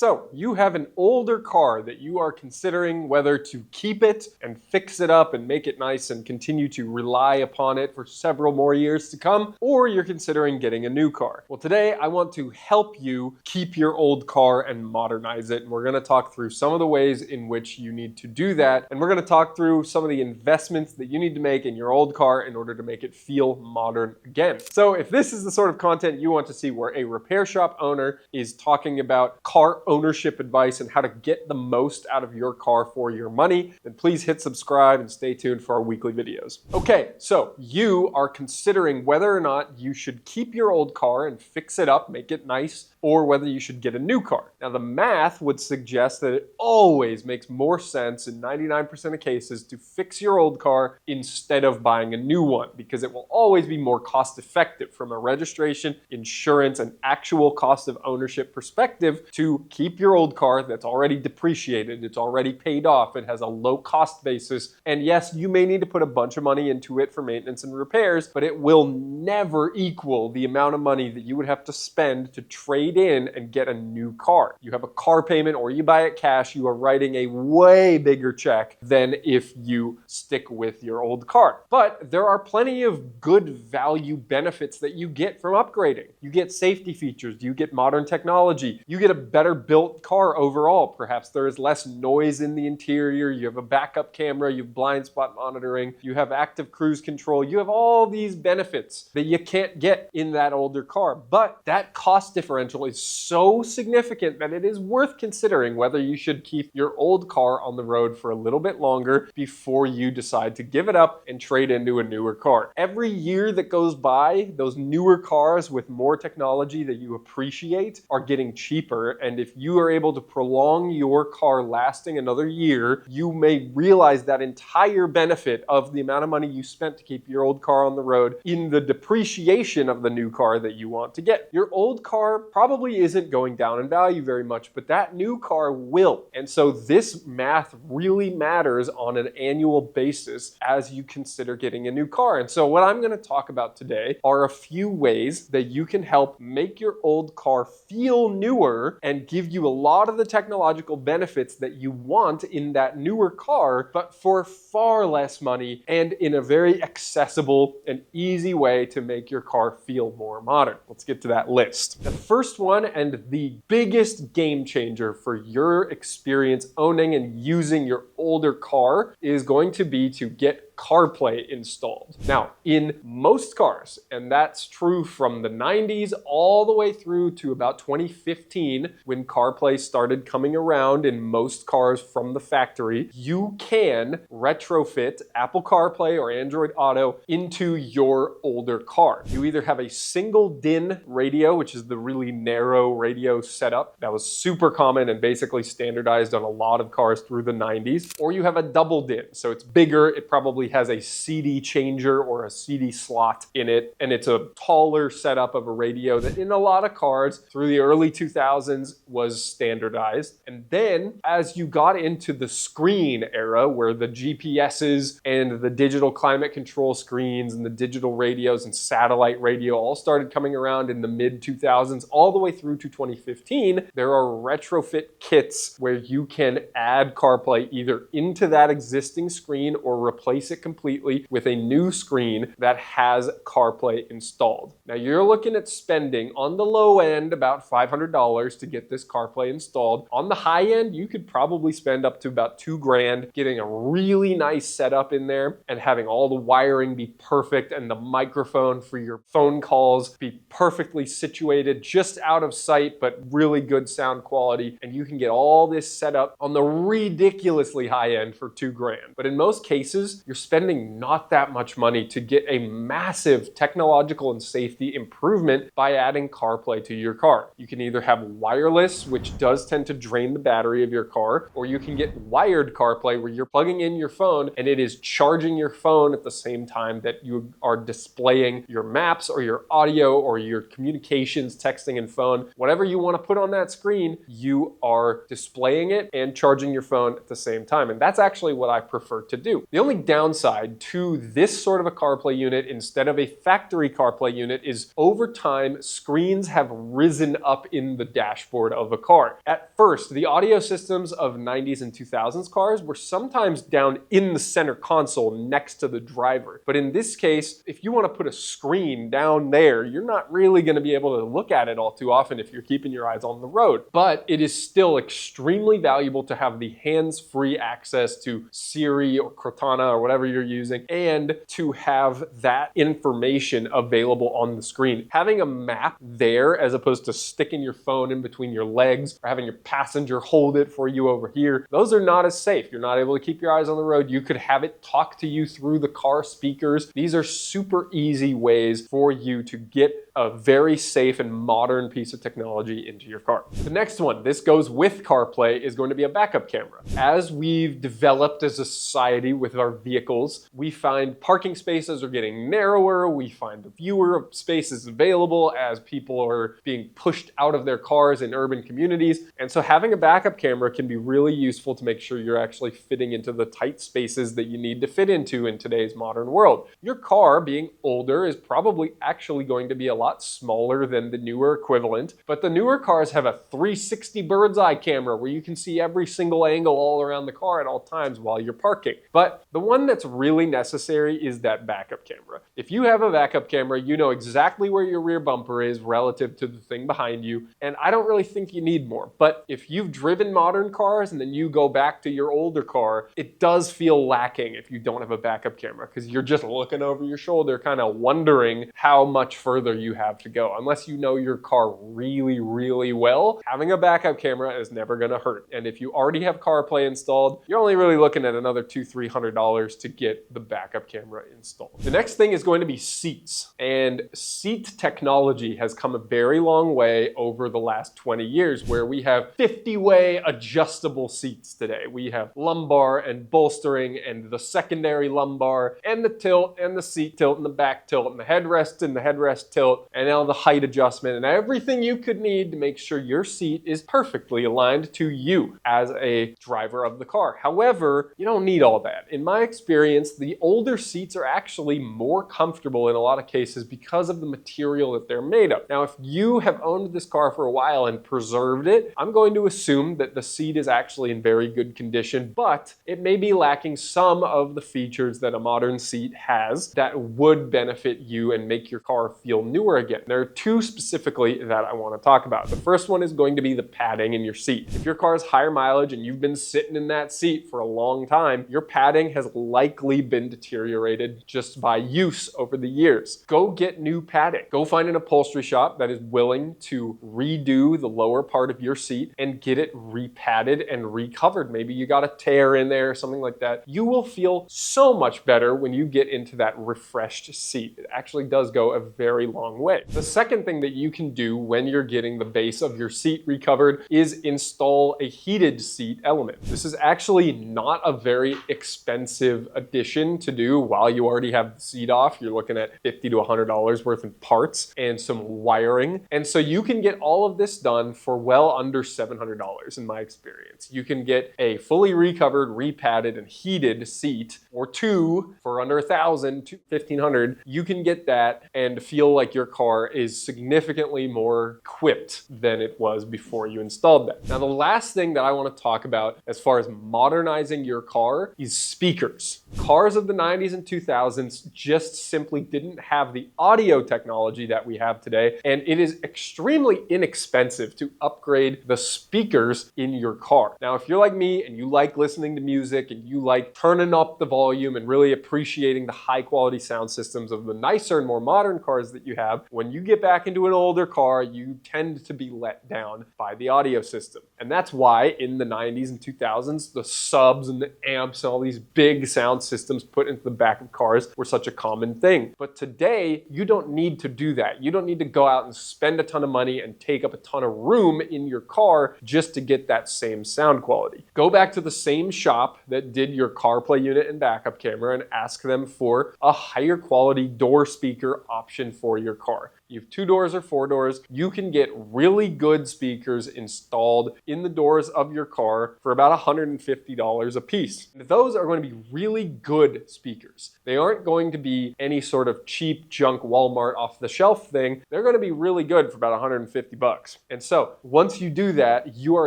So you have an older car that you are considering whether to keep it and fix it up and make it nice and continue to rely upon it for several more years to come, or you're considering getting a new car. Well, today I want to help you keep your old car and modernize it. And we're going to talk through some of the ways in which you need to do that. And we're going to talk through some of the investments that you need to make in your old car in order to make it feel modern again. So if this is the sort of content you want to see where a repair shop owner is talking about car ownership advice and how to get the most out of your car for your money, then please hit subscribe and stay tuned for our weekly videos. Okay, so you are considering whether or not you should keep your old car and fix it up, make it nice, or whether you should get a new car. Now, the math would suggest that it always makes more sense in 99% of cases to fix your old car instead of buying a new one, because it will always be more cost effective from a registration, insurance, and actual cost of ownership perspective to keep your old car that's already depreciated, it's already paid off, it has a low cost basis, and yes, you may need to put a bunch of money into it for maintenance and repairs, but it will never equal the amount of money that you would have to spend to trade in and get a new car. You have a car payment or you buy it cash, you are writing a way bigger check than if you stick with your old car. But there are plenty of good value benefits that you get from upgrading. You get safety features, you get modern technology, you get a better built car overall. Perhaps there is less noise in the interior, you have a backup camera, you have blind spot monitoring, you have active cruise control, you have all these benefits that you can't get in that older car. But that cost differential is so significant that it is worth considering whether you should keep your old car on the road for a little bit longer before you decide to give it up and trade into a newer car. Every year that goes by, those newer cars with more technology that you appreciate are getting cheaper. And if you are able to prolong your car lasting another year, you may realize that entire benefit of the amount of money you spent to keep your old car on the road in the depreciation of the new car that you want to get. Your old car probably isn't going down in value very much, but that new car will. And so this math really matters on an annual basis as you consider getting a new car. And so what I'm going to talk about today are a few ways that you can help make your old car feel newer and give you a lot of the technological benefits that you want in that newer car, but for far less money and in a very accessible and easy way to make your car feel more modern. Let's get to that list. The first one and the biggest game changer for your experience owning and using your older car is going to be to get CarPlay installed. Now, in most cars, and that's true from the 90s all the way through to about 2015 when CarPlay started coming around in most cars from the factory, you can retrofit Apple CarPlay or Android Auto into your older car. You either have a single DIN radio, which is the really narrow radio setup that was super common and basically standardized on a lot of cars through the 90s, or you have a double DIN. So it's bigger, it probably has a CD changer or a CD slot in it, and it's a taller setup of a radio that in a lot of cars through the early 2000s was standardized. And then as you got into the screen era where the GPSs and the digital climate control screens and the digital radios and satellite radio all started coming around in the mid 2000s all the way through to 2015, there are retrofit kits where you can add CarPlay either into that existing screen or replace it completely with a new screen that has CarPlay installed. Now you're looking at spending on the low end about $500 to get this CarPlay installed. On the high end, you could probably spend up to about $2,000 getting a really nice setup in there and having all the wiring be perfect and the microphone for your phone calls be perfectly situated just out of sight, but really good sound quality. And you can get all this set up on the ridiculously high end for $2,000. But in most cases, you're spending not that much money to get a massive technological and safety improvement by adding CarPlay to your car. You can either have wireless, which does tend to drain the battery of your car, or you can get wired CarPlay where you're plugging in your phone and it is charging your phone at the same time that you are displaying your maps or your audio or your communications, texting and phone. Whatever you want to put on that screen, you are displaying it and charging your phone at the same time. And that's actually what I prefer to do. The only downside downside to this sort of a CarPlay unit instead of a factory CarPlay unit is over time, screens have risen up in the dashboard of a car. At first, the audio systems of 90s and 2000s cars were sometimes down in the center console next to the driver. But in this case, if you want to put a screen down there, you're not really going to be able to look at it all too often if you're keeping your eyes on the road. But it is still extremely valuable to have the hands-free access to Siri or Cortana or whatever you're using, and to have that information available on the screen. Having a map there as opposed to sticking your phone in between your legs or having your passenger hold it for you over here, those are not as safe. You're not able to keep your eyes on the road. You could have it talk to you through the car speakers. These are super easy ways for you to get a very safe and modern piece of technology into your car. The next one, this goes with CarPlay, is going to be a backup camera. As we've developed as a society with our vehicles, we find parking spaces are getting narrower, we find fewer spaces available as people are being pushed out of their cars in urban communities. And so having a backup camera can be really useful to make sure you're actually fitting into the tight spaces that you need to fit into in today's modern world. Your car, being older, is probably actually going to be a lot smaller than the newer equivalent, but the newer cars have a 360 bird's eye camera where you can see every single angle all around the car at all times while you're parking. But the one that's really necessary is that backup camera. If you have a backup camera, you know exactly where your rear bumper is relative to the thing behind you, and I don't really think you need more. But if you've driven modern cars and then you go back to your older car, it does feel lacking if you don't have a backup camera, because you're just looking over your shoulder kind of wondering how much further you have to go. Unless you know your car really, really well, having a backup camera is never going to hurt. And if you already have CarPlay installed, you're only really looking at another $200-300 to get the backup camera installed. The next thing is going to be seats. And seat technology has come a very long way over the last 20 years, where we have 50-way adjustable seats today. We have lumbar and bolstering and the secondary lumbar and the tilt and the seat tilt and the back tilt and the headrest tilt, and now the height adjustment and everything you could need to make sure your seat is perfectly aligned to you as a driver of the car. However, you don't need all that. In my experience, the older seats are actually more comfortable in a lot of cases because of the material that they're made of. Now, if you have owned this car for a while and preserved it, I'm going to assume that the seat is actually in very good condition, but it may be lacking some of the features that a modern seat has that would benefit you and make your car feel newer again. There are two specifically that I want to talk about. The first one is going to be the padding in your seat. If your car is higher mileage and you've been sitting in that seat for a long time, your padding has likely been deteriorated just by use over the years. Go get new padding. Go find an upholstery shop that is willing to redo the lower part of your seat and get it repadded and recovered. Maybe you got a tear in there or something like that. You will feel so much better when you get into that refreshed seat. It actually does go a very long way. The second thing that you can do when you're getting the base of your seat recovered is install a heated seat element. This is actually not a very expensive addition to do while you already have the seat off. You're looking at $50 to $100 worth in parts and some wiring. And so you can get all of this done for well under $700 in my experience. You can get a fully recovered, repadded, and heated seat, or two for under $1,000 to $1,500. You can get that and feel like your car is significantly more equipped than it was before you installed that. Now, the last thing that I want to talk about as far as modernizing your car is speakers. Cars of the 90s and 2000s just simply didn't have the audio technology that we have today, and it is extremely inexpensive to upgrade the speakers in your car. Now, if you're like me and you like listening to music and you like turning up the volume and really appreciating the high quality sound systems of the nicer and more modern cars that you have, when you get back into an older car, you tend to be let down by the audio system. And that's why in the 90s and 2000s, the subs and the amps and all these big sound systems put into the back of cars were such a common thing. But today, you don't need to do that. You don't need to go out and spend a ton of money and take up a ton of room in your car just to get that same sound quality. Go back to the same shop that did your CarPlay unit and backup camera and ask them for a higher quality door speaker option for your car. you have 2 doors or 4 doors, you can get really good speakers installed in the doors of your car for about $150 a piece. And those are going to be really good speakers. They aren't going to be any sort of cheap junk Walmart off the shelf thing. They're going to be really good for about 150 bucks. And so once you do that, you are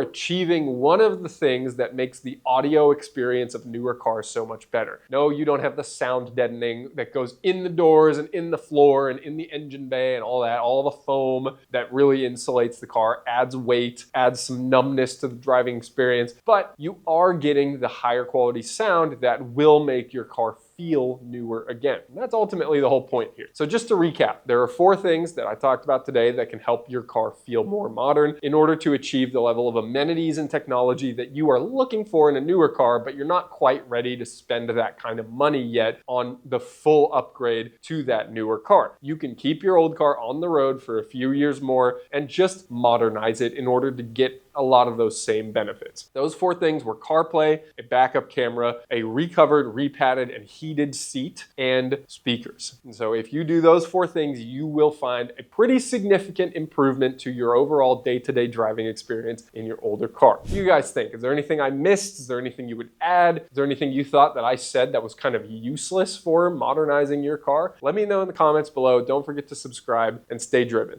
achieving one of the things that makes the audio experience of newer cars so much better. No, you don't have the sound deadening that goes in the doors and in the floor and in the engine bay and all that, all the foam that really insulates the car, adds weight, adds some numbness to the driving experience, but you are getting the higher quality sound that will make your car feel newer again. And that's ultimately the whole point here. So just to recap, there are 4 things that I talked about today that can help your car feel more modern in order to achieve the level of amenities and technology that you are looking for in a newer car, but you're not quite ready to spend that kind of money yet on the full upgrade to that newer car. You can keep your old car on the road for a few years more and just modernize it in order to get a lot of those same benefits. Those 4 things were CarPlay, a backup camera, a recovered, repadded, and heated seat, and speakers. And so if you do those 4 things, you will find a pretty significant improvement to your overall day-to-day driving experience in your older car. What do you guys think? Is there anything I missed? Is there anything you would add? Is there anything you thought that I said that was kind of useless for modernizing your car? Let me know in the comments below. Don't forget to subscribe and stay driven.